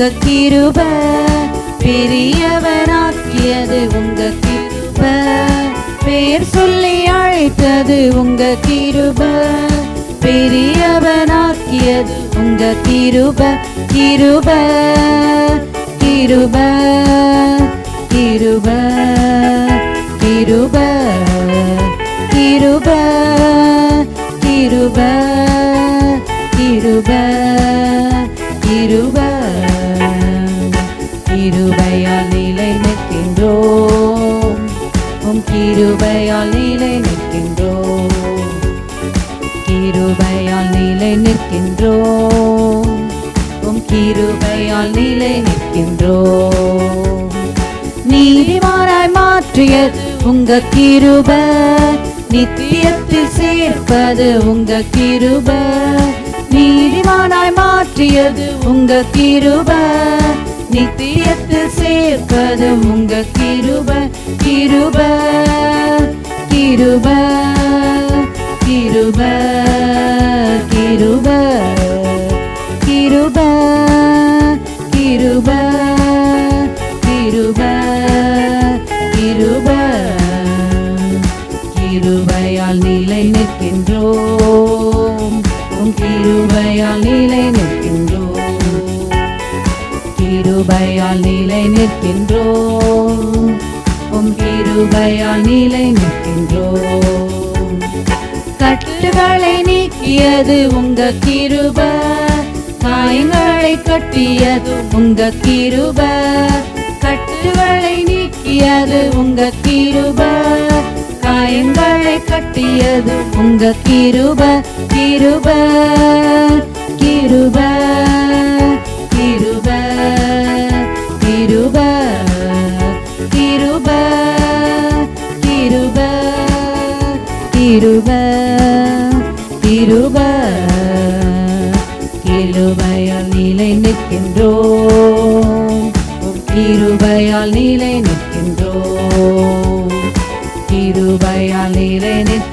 உங்க கிருபை, பெரியவனாக்கியது உங்க கிருபை, பேர் சொல்லி அழைத்தது உங்க கிருபை, பெரியவனாக்கியது உங்க கிருபை, கிருபை கிருபை கிருபை கிருபை கிருபை கிருபை கிருபை கிருபை கிருபையால் நிலை நிற்கின்றோம், உம் கிருபையால் நிலை நிற்கின்றோம், கிருபையால் நிலை நிற்கின்றோம், உம் கிருபையால் நிலை நிற்கின்றோம். நீதிமானாய் மாற்றியது உங்க கிருபை, நித்தியத்தில் சேர்ப்பது உங்க கிருபை, நீதிமானாய் மாற்றியது உங்க கிருபை, நித்தியத்தில் சேர்ப்பது உங்க கிருபை, கிருபை கிருபை கிருபை கிருபை கிருபை கிருபை கிருபை கிருபை கிருபையால் நிலை நிற்கின்றோம், உம் கிருபையால் நிலை நிற்கின்றோம், கிருபையால் நிலை நிற்கின்றோம், உம் கிருபையால் நிலை நிற்கின்றோம். கட்டுகளை நீக்கியது உங்க கிருபை, காயங்களை கட்டியது உங்க கிருபை, கட்டுகளை நீக்கியது உங்க கிருபை, காயங்களை கட்டியது உங்க கிருபை, கிருபை கிருபை கிருபை கிருபை கிருபை கிருபை கிருபை கிருபை கிருபையால் நிலை நிற்கின்றோம், கிருபையால் நிலை நிற்கின்றோம், கிருபையால் நிலை நிற்கின்றோம்,